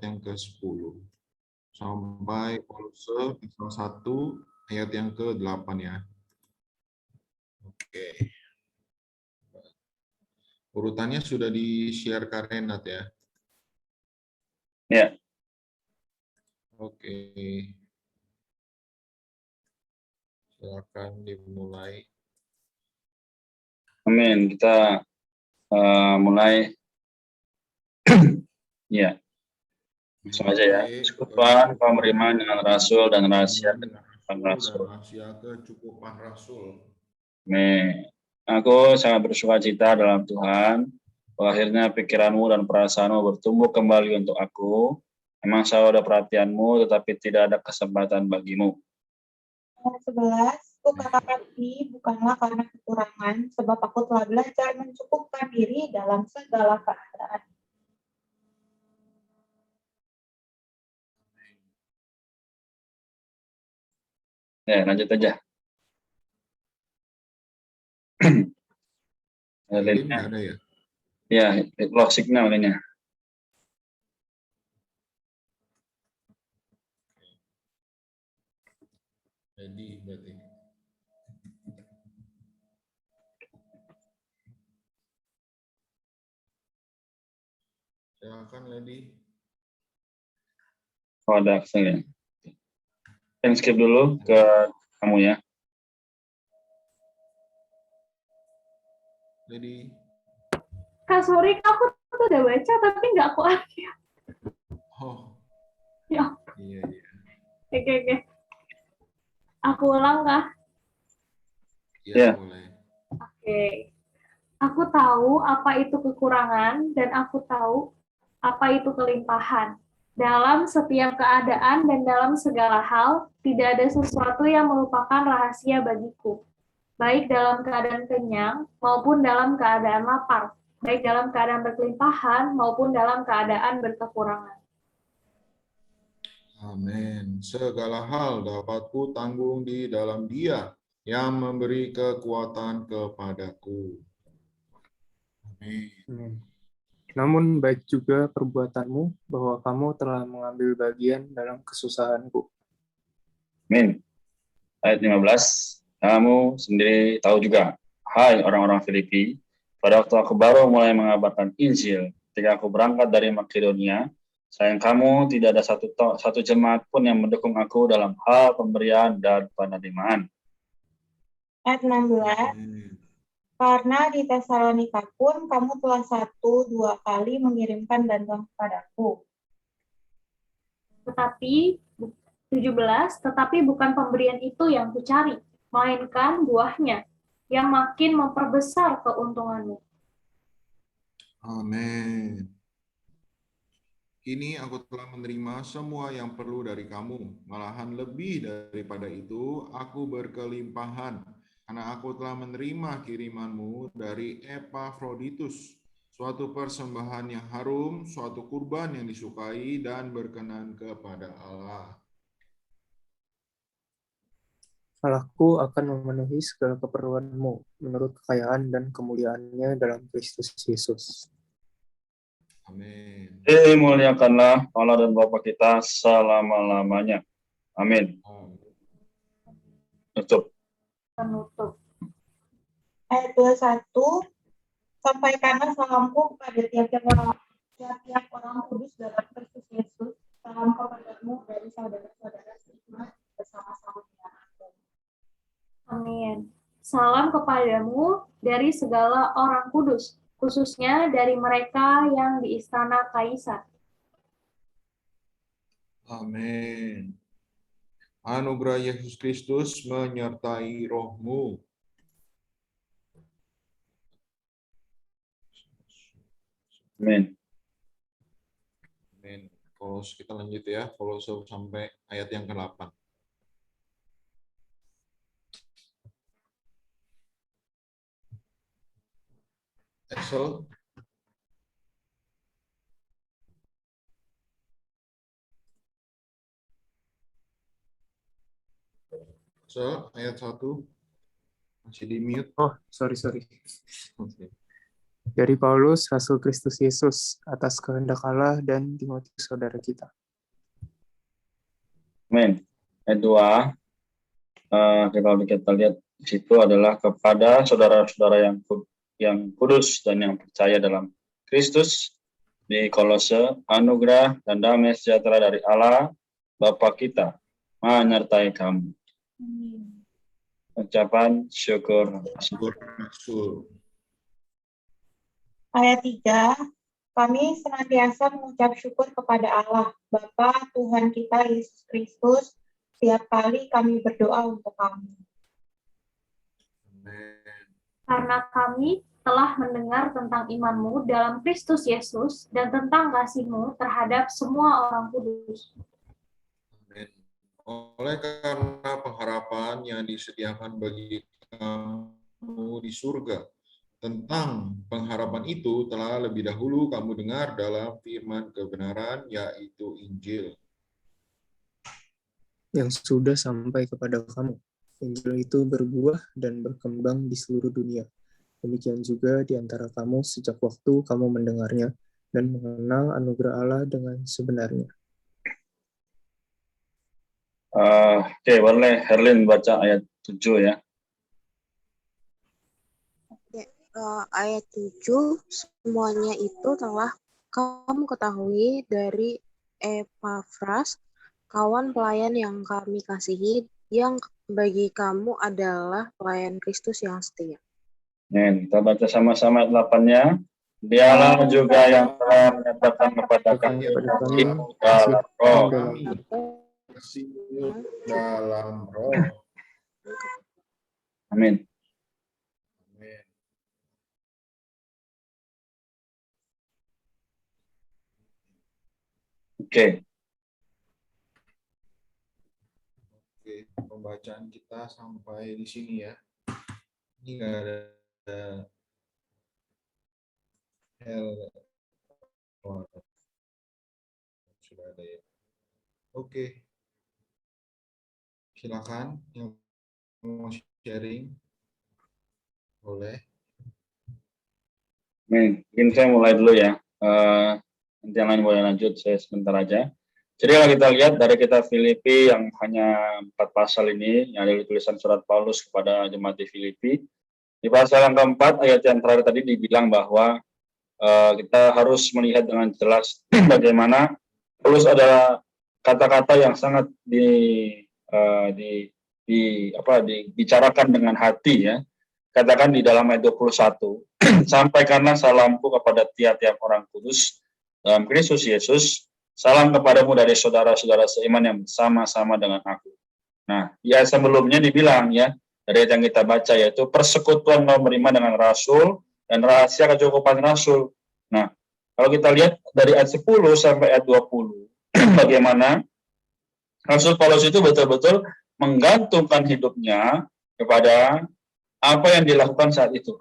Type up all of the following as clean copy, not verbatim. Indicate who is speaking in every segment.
Speaker 1: yang ke-10 sampai Kolose pasal 1 ayat yang ke-8 ya. Oke. Urutannya sudah di-share Kak Renat ya.
Speaker 2: Ya.
Speaker 1: Oke. Silakan dimulai.
Speaker 2: Amin. Kita mulai. Ya. Langsung aja ya. Cukupan pemberian dengan rasul dan rahasia kecukupan rasul.
Speaker 1: Rahasia kecukupan rasul.
Speaker 2: Amin. Aku sangat bersuka cita dalam Tuhan. Akhirnya pikiranmu dan perasaanmu bertumbuh kembali untuk aku. Memang selalu ada perhatianmu, tetapi tidak ada kesempatan bagimu.
Speaker 3: Ayat 11, kukatakan ini bukanlah karena kekurangan, sebab aku telah belajar mencukupkan diri dalam segala keadaan.
Speaker 2: Ya, lanjut aja.
Speaker 1: Lilin nggak ada ya?
Speaker 2: Ya, lock signal kayaknya.
Speaker 1: Jadi berarti. Silakan Lady.
Speaker 2: Oh, ada aksennya. Kita skip dulu ke kamu ya.
Speaker 1: Lady.
Speaker 4: Kak, sorry, aku tuh udah baca tapi nggak aku aktif.
Speaker 1: Oh.
Speaker 4: Ya.
Speaker 1: Iya.
Speaker 4: Oke. Aku ulang, Kak.
Speaker 1: Iya, boleh.
Speaker 4: Oke. Aku tahu apa itu kekurangan dan aku tahu apa itu kelimpahan. Dalam setiap keadaan dan dalam segala hal, tidak ada sesuatu yang merupakan rahasia bagiku. Baik dalam keadaan kenyang maupun dalam keadaan lapar. Baik dalam keadaan berkelimpahan maupun dalam keadaan berkekurangan.
Speaker 1: Amin. Segala hal dapat ku tanggung di dalam Dia yang memberi kekuatan kepadaku. Amin.
Speaker 5: Namun baik juga perbuatanmu bahwa kamu telah mengambil bagian dalam kesusahanku.
Speaker 2: Amin. Ayat 15. Kamu sendiri tahu juga, hai orang-orang Filipi, pada waktu aku baru mulai mengabarkan Injil, ketika aku berangkat dari Makedonia, sayang kamu tidak ada satu jemaat pun yang mendukung aku dalam hal pemberian dan penerimaan.
Speaker 3: Ayat 16, karena di Tesalonika pun kamu telah 1-2 kali mengirimkan bantuan kepadaku.
Speaker 4: Tetapi 17, tetapi bukan pemberian itu yang kucari, melainkan buahnya, yang makin memperbesar keuntunganmu.
Speaker 1: Amin. Kini aku telah menerima semua yang perlu dari kamu. Malahan lebih daripada itu, aku berkelimpahan. Karena aku telah menerima kirimanmu dari Epafroditus, suatu persembahan yang harum, suatu kurban yang disukai dan berkenan kepada Allah.
Speaker 5: Allahku akan memenuhi segala keperluanmu menurut kekayaan dan kemuliaannya dalam Kristus Yesus.
Speaker 1: Amin.
Speaker 2: Dimuliakanlah Allah dan Bapa kita selama-lamanya. Amin. Tutup.
Speaker 4: Penutup.
Speaker 3: Ayat 21, sampaikanlah salamku kepada tiap-tiap orang kudus dalam Kristus Yesus. Salam kepadamu dari saudara-saudara seiman bersama-sama dengan aku.
Speaker 4: Amin. Salam kepadamu dari segala orang kudus, khususnya dari mereka yang di istana Kaisar.
Speaker 1: Amin. Anugerah Yesus Kristus menyertai rohmu.
Speaker 2: Amin.
Speaker 1: Amin. Kita lanjut ya, Kolose sampai ayat yang ke-8. Excel. Ayat 1. Masih di mute.
Speaker 5: Oh, sorry.
Speaker 1: Oke.
Speaker 5: Dari Paulus, Rasul Kristus Yesus, atas kehendak Allah dan Timotius saudara kita.
Speaker 2: Amin. Ayat 2, kalau kita lihat di situ adalah kepada saudara-saudara yang kudus dan yang percaya dalam Kristus di Kolose, anugerah dan damai sejahtera dari Allah Bapa kita menyertai kamu. Ucapan syukur.
Speaker 1: Syukur Rasul.
Speaker 3: Ayat 3, kami senantiasa mengucap syukur kepada Allah, Bapa Tuhan kita Yesus Kristus, setiap kali kami berdoa untuk kamu.
Speaker 1: Amin.
Speaker 4: Karena kami telah mendengar tentang imanmu dalam Kristus Yesus dan tentang kasihmu terhadap semua orang kudus.
Speaker 1: Amin. Oleh karena pengharapan yang disediakan bagi kamu di surga, tentang pengharapan itu telah lebih dahulu kamu dengar dalam firman kebenaran, yaitu Injil.
Speaker 5: Yang sudah sampai kepada kamu. Injil itu berbuah dan berkembang di seluruh dunia. Demikian juga di antara kamu sejak waktu kamu mendengarnya dan mengenal anugerah Allah dengan sebenarnya.
Speaker 2: Oke, boleh Herlin baca ayat 7 ya.
Speaker 6: Ayat 7, semuanya itu telah kamu ketahui dari Epafras, kawan pelayan yang kami kasihi, yang bagi kamu adalah pelayan Kristus yang setia.
Speaker 2: Kita baca sama-sama ayat 8-nya. Dialah juga yang telah menyatakan kepada kami dalam roh.
Speaker 1: Dalam roh.
Speaker 2: Amin.
Speaker 1: Amin.
Speaker 2: Oke.
Speaker 1: Oke, pembacaan kita sampai di sini ya. Ini nggak ada sudah ada ya. Oke. Silakan yang mau sharing. Boleh.
Speaker 2: Mungkin saya mulai dulu ya. Nanti yang lain boleh lanjut, saya sebentar aja. Jadi kalau kita lihat dari kitab Filipi yang hanya 4 pasal ini, yang ada tulisan surat Paulus kepada jemaat di Filipi, di pasal yang keempat, ayat yang terakhir tadi dibilang bahwa kita harus melihat dengan jelas bagaimana Paulus adalah kata-kata yang sangat dibicarakan dengan hati ya. Katakan di dalam ayat 21, sampaikanlah salamku kepada tiap-tiap orang kudus dalam Kristus Yesus, salam kepadamu dari saudara-saudara seiman yang bersama-sama dengan aku. Nah, ya sebelumnya dibilang ya, dari yang kita baca yaitu persekutuan menerima dengan rasul dan rahasia kecukupan rasul. Nah, kalau kita lihat dari ayat 10 sampai ayat 20, bagaimana Rasul Paulus itu betul-betul menggantungkan hidupnya kepada apa yang dilakukan saat itu,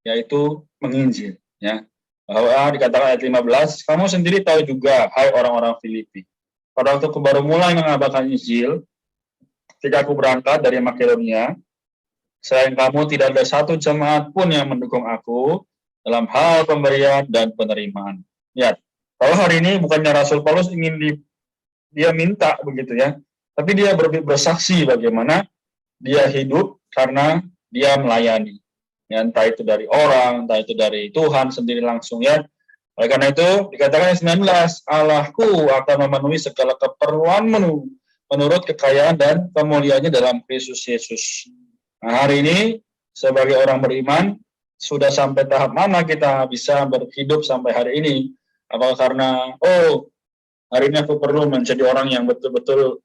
Speaker 2: yaitu menginjil ya. Bahwa dikatakan ayat 15, kamu sendiri tahu juga hai orang-orang Filipi, pada waktu aku baru mulai mengabarkan Injil ketika aku berangkat dari Makedonia, selain kamu tidak ada satu jemaat pun yang mendukung aku dalam hal pemberian dan penerimaan. Ya, kalau hari ini bukannya Rasul Paulus ingin dia minta begitu ya, tapi dia bersaksi bagaimana dia hidup karena dia melayani. Ya, entah itu dari orang, entah itu dari Tuhan sendiri langsung ya. Oleh karena itu dikatakan ayat 19, Allahku akan memenuhi segala keperluanmu menurut kekayaan dan kemuliaannya dalam Kristus Yesus. Nah, hari ini sebagai orang beriman sudah sampai tahap mana kita bisa berhidup sampai hari ini? Apakah karena hari ini aku perlu menjadi orang yang betul-betul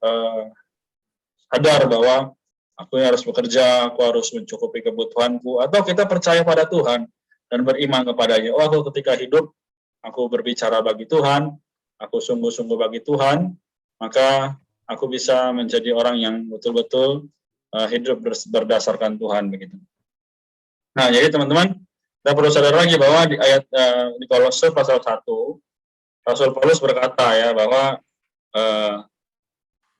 Speaker 2: sadar bahwa aku harus bekerja, aku harus mencukupi kebutuhanku, atau kita percaya pada Tuhan dan beriman kepadanya. Aku ketika hidup, aku berbicara bagi Tuhan, aku sungguh-sungguh bagi Tuhan, maka aku bisa menjadi orang yang betul-betul hidup berdasarkan Tuhan begitu. Nah, jadi teman-teman, kita perlu sadar lagi bahwa di ayat di Kolose pasal 1, Rasul Paulus berkata ya bahwa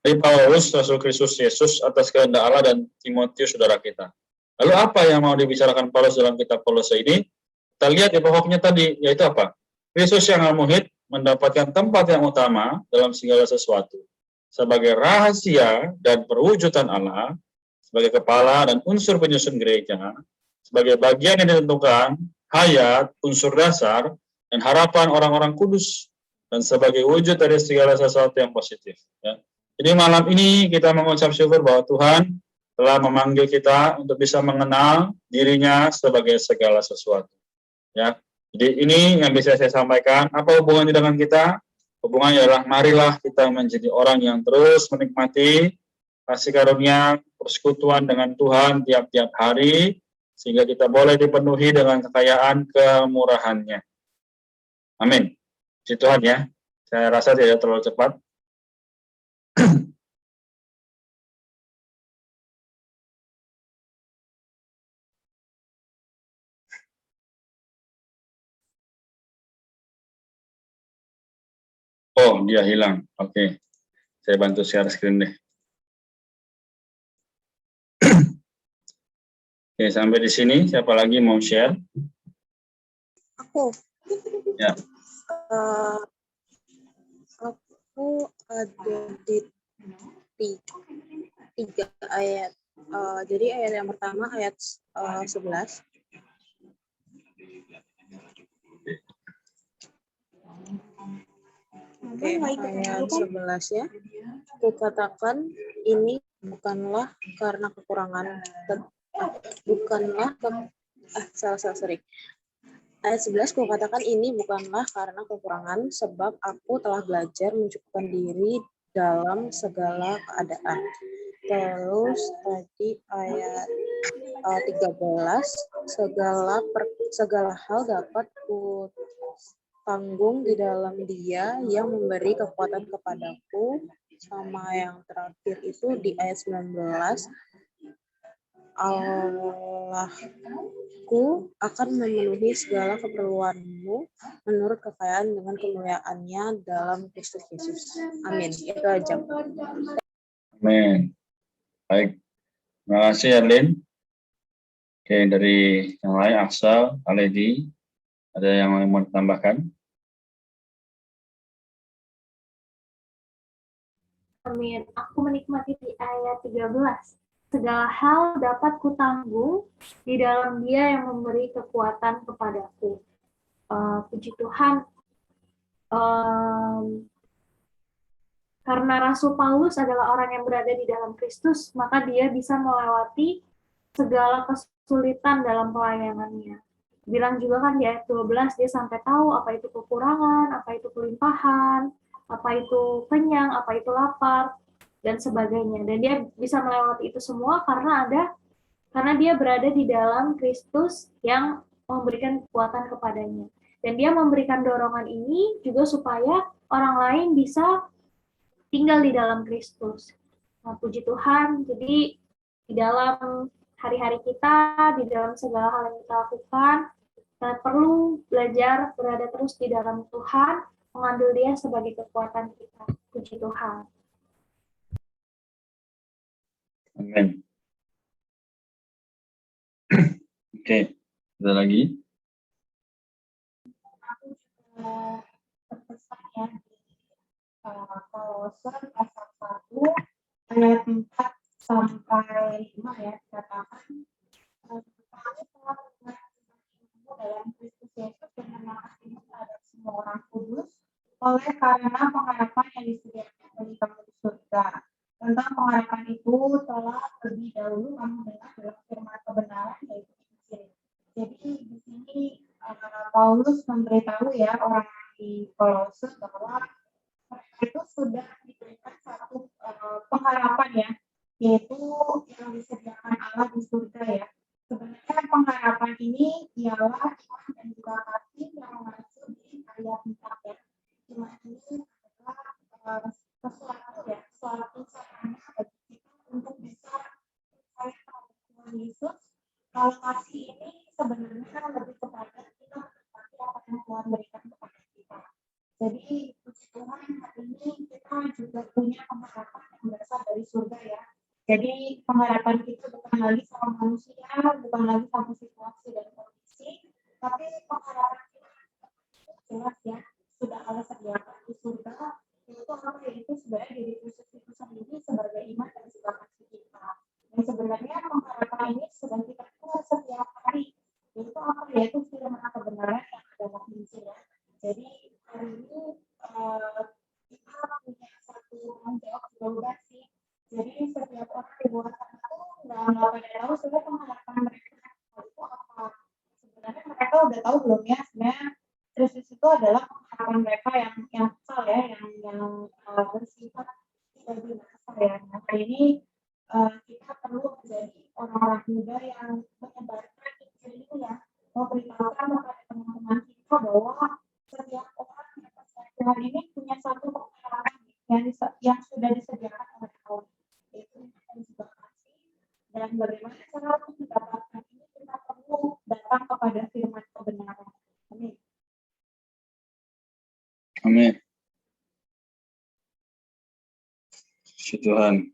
Speaker 2: dari Paulus, Rasul Kristus Yesus atas kehendak Allah dan Timotius saudara kita. Lalu apa yang mau dibicarakan Paulus dalam kitab Kolose ini? kita lihat di pokoknya tadi, yaitu apa? Kristus yang al-muhid mendapatkan tempat yang utama dalam segala sesuatu. Sebagai rahasia dan perwujudan Allah, sebagai kepala dan unsur penyusun gereja, sebagai bagian yang ditentukan, hayat, unsur dasar, dan harapan orang-orang kudus, dan sebagai wujud dari segala sesuatu yang positif. Ya. Jadi malam ini kita mengucap syukur bahwa Tuhan telah memanggil kita untuk bisa mengenal dirinya sebagai segala sesuatu. Ya, jadi ini yang bisa saya sampaikan. Apa hubungannya dengan kita? Hubungannya adalah marilah kita menjadi orang yang terus menikmati kasih karunia persekutuan dengan Tuhan tiap-tiap hari, sehingga kita boleh dipenuhi dengan kekayaan kemurahannya. Amin. Puji Tuhan ya. Saya rasa tidak terlalu cepat. Oh, dia hilang. Oke. Saya bantu share screen deh. Oke, sampai di sini. Siapa lagi mau share?
Speaker 6: Aku.
Speaker 2: Ya.
Speaker 6: Aku ada di 3 ayat. Jadi ayat yang pertama ayat 11. Oke, ayat 11 ya. Kukatakan ini bukanlah karena kekurangan, Ayat 11, kukatakan ini bukanlah karena kekurangan, sebab aku telah belajar mencukupkan diri dalam segala keadaan. Terus tadi ayat 13, segala hal dapat ku tanggung di dalam Dia yang memberi kekuatan kepadaku. Sama yang terakhir itu di ayat 19, Allahku akan memenuhi segala keperluanmu menurut kekayaan dengan kemuliaannya dalam Kristus Yesus. Amin. Itu aja.
Speaker 2: Amin. Baik. Terima kasih, Erlin. Oke, dari yang lain, Aksal, Aledi, ada yang mau ditambahkan?
Speaker 4: Amin. Aku menikmati di ayat 13. Segala hal dapat kutanggung di dalam Dia yang memberi kekuatan kepadaku. Puji Tuhan. Karena Rasul Paulus adalah orang yang berada di dalam Kristus, maka dia bisa melewati segala kesulitan dalam pelayanannya. Bilang juga kan di ayat 12, dia sampai tahu apa itu kekurangan, apa itu kelimpahan, apa itu kenyang, apa itu lapar, dan sebagainya. Dan dia bisa melewati itu semua karena dia berada di dalam Kristus yang memberikan kekuatan kepadanya. Dan dia memberikan dorongan ini juga supaya orang lain bisa tinggal di dalam Kristus. Nah, puji Tuhan, jadi di dalam hari-hari kita, di dalam segala hal yang kita lakukan, kita perlu belajar berada terus di dalam Tuhan, mengambil Dia sebagai kekuatan kita. Puji Tuhan.
Speaker 2: Amin. Oke, ada lagi?
Speaker 3: Terkesan ya di Kolose pasal 1 ayat 4 sampai 5 ya, dikatakan kami telah dalam Kristus Yesus dengan mengasihi terhadap semua orang kudus oleh karena pengharapan yang disediakan bagi kamu di surga. Tentang pengharapan itu telah lebih dahulu kamu dengar dalam firman kebenaran yaitu Injil. Jadi di sini Paulus memberitahu ya orang di Kolose bahwa mereka itu sudah diberikan satu pengharapan ya, yaitu yang disediakan Allah di surga ya. Sebenarnya pengharapan ini ialah iman dan juga kasih yang mengacu di ayat 4 ya. Iman ini adalah suatu sarana bagi kita untuk bisa percaya pada Tuhan Yesus. Kalau kasih ini sebenarnya lebih kepada kita menikmati apa yang Tuhan berikan kepada kita. Jadi puji Tuhan hari ini kita juga punya pengharapan yang berasal dari surga ya. Jadi pengharapan kita bukan lagi sama manusia, bukan lagi sama situasi dan kondisi, tapi sebenarnya diri Kristus itu sendiri sebagai iman dan juga kasih kita. Dan sebenarnya pengharapan ini sudah kita kuat setiap hari. Yaitu apa? Yaitu firman kebenaran yang adalah Injil ya. Jadi hari ini kita punya satu tanggung jawab juga sih. Jadi setiap orang di luar sana tuh nggak pada tahu sebenarnya pengharapan mereka itu apa. Sebenarnya mereka udah tahu belum ya sebenarnya Kristus itu adalah pengharapan mereka yang kekal ya, yang bersifat tidak binasa ya. Nah, hari ini kita perlu menjadi orang-orang muda yang menyebarkan Injil ini ya, memberitahukan kepada teman-teman kita bahwa setiap orang yang percaya Tuhan ini punya satu pengharapan yang sudah disediakan oleh Allah, yaitu yang juga kasih. Dan bagaimana cara untuk mendapatkan ini, kita perlu datang kepada firman kebenaran. Amin.
Speaker 2: Amin. Puji Tuhan.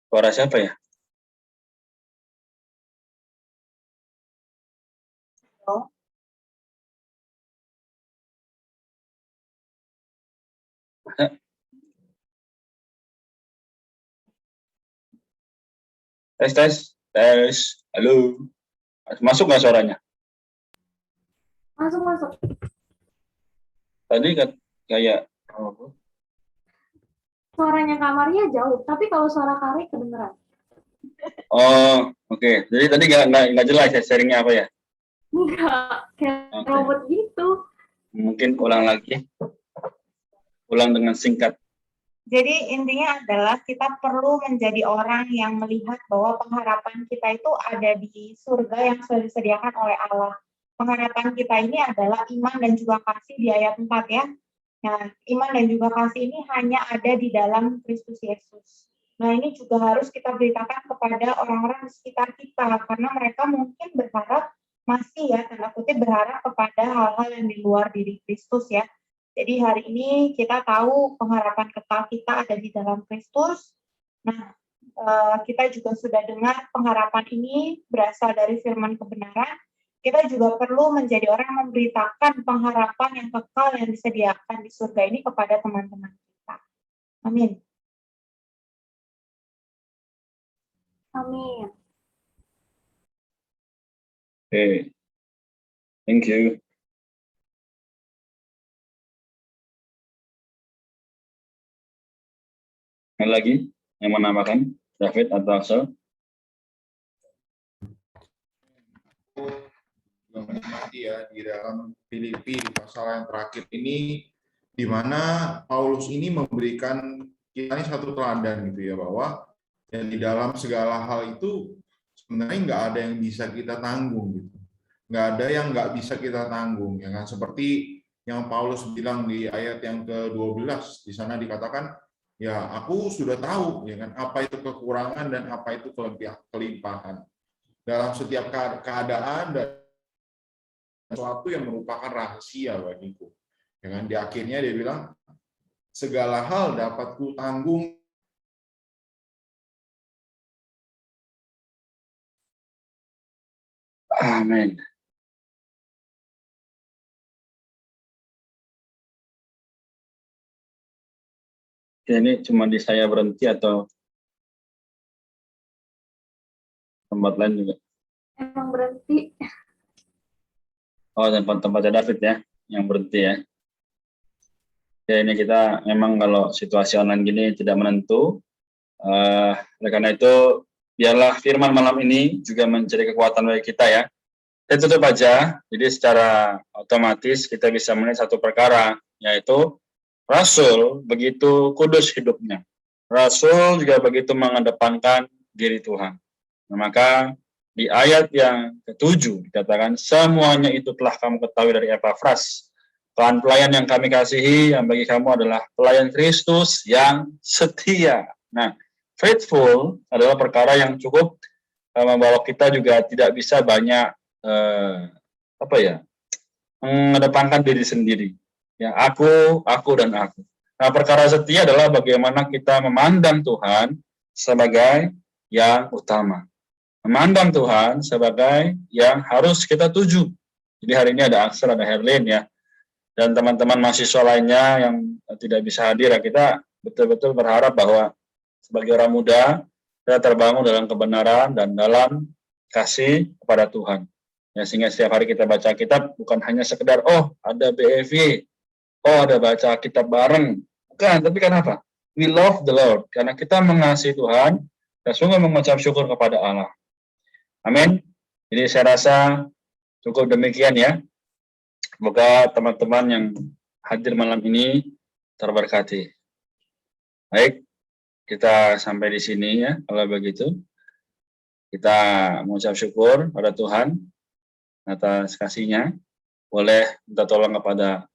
Speaker 2: Suara siapa ya?
Speaker 3: Halo.
Speaker 2: Tes. Halo. Masuk nggak suaranya?
Speaker 4: Masuk.
Speaker 2: Tadi kan kayak
Speaker 4: Suaranya Kak Maria jauh, tapi kalau suara Kari kedengeran.
Speaker 2: oh, oke. Jadi tadi nggak jelas ya sharingnya apa ya?
Speaker 4: Enggak, kayak robot gitu.
Speaker 2: Mungkin ulang lagi. Ulang dengan singkat.
Speaker 3: Jadi intinya adalah kita perlu menjadi orang yang melihat bahwa pengharapan kita itu ada di surga yang sudah disediakan oleh Allah. Pengharapan kita ini adalah iman dan juga kasih di ayat 4 ya. Nah, iman dan juga kasih ini hanya ada di dalam Kristus Yesus. Nah, ini juga harus kita beritakan kepada orang-orang di sekitar kita, karena mereka mungkin berharap, masih ya, tanda kutip berharap kepada hal-hal yang di luar diri Kristus ya. Jadi hari ini kita tahu pengharapan kekal kita ada di dalam Kristus. Nah, kita juga sudah dengar pengharapan ini berasal dari firman kebenaran. Kita juga perlu menjadi orang yang memberitakan pengharapan yang kekal yang disediakan di surga ini kepada teman-teman kita. Amin.
Speaker 4: Amin.
Speaker 2: Oke. Thank you. Ada lagi yang menambahkan? David atau Axel?
Speaker 1: Menikmati ya di dalam Filipi di pasal yang terakhir ini, di mana Paulus ini memberikan kita ini satu teladan gitu ya, bahwa ya, di dalam segala hal itu sebenarnya nggak ada yang bisa kita tanggung gitu, nggak ada yang nggak bisa kita tanggung ya kan, seperti yang Paulus bilang di ayat yang ke-12 di sana dikatakan ya aku sudah tahu ya kan apa itu kekurangan dan apa itu kelimpahan dalam setiap keadaan dan sesuatu yang merupakan rahasia bagiku. Ya kan? Di akhirnya dia bilang, segala hal dapat ku tanggung.
Speaker 2: Amin. Ini cuma di saya berhenti atau tempat lain juga?
Speaker 4: Emang berhenti.
Speaker 2: Oh, tempatnya David ya, yang berhenti ya. Ya ini kita memang kalau situasi online gini tidak menentu. Oleh karena itu, biarlah firman malam ini juga menjadi kekuatan bagi kita ya. Saya tutup aja, jadi secara otomatis kita bisa melihat satu perkara, yaitu Rasul begitu kudus hidupnya. Rasul juga begitu mengedepankan diri Tuhan. Nah, maka di ayat yang ke-7 dikatakan, semuanya itu telah kamu ketahui dari Epafras, pelayan yang kami kasihi, yang bagi kamu adalah pelayan Kristus yang setia. Nah, faithful adalah perkara yang cukup membawa kita juga tidak bisa banyak mengedepankan diri sendiri. Ya, aku dan aku. Nah, perkara setia adalah bagaimana kita memandang Tuhan sebagai yang utama. Memandang Tuhan sebagai yang harus kita tuju. Jadi hari ini ada Axel, ada Herlin ya. dan teman-teman mahasiswa lainnya yang tidak bisa hadir, ya, kita betul-betul berharap bahwa sebagai orang muda kita terbangun dalam kebenaran dan dalam kasih kepada Tuhan. Ya, sehingga setiap hari kita baca kitab bukan hanya sekedar oh ada BFV, oh ada baca kitab bareng, bukan, tapi kenapa? We love the Lord, karena kita mengasihi Tuhan dan sungguh mengucap syukur kepada Allah. Amin. Jadi saya rasa cukup demikian ya. Semoga teman-teman yang hadir malam ini terberkati. Baik, kita sampai di sini ya. Kalau begitu, kita mengucap syukur pada Tuhan atas kasih-Nya. Boleh minta tolong kepada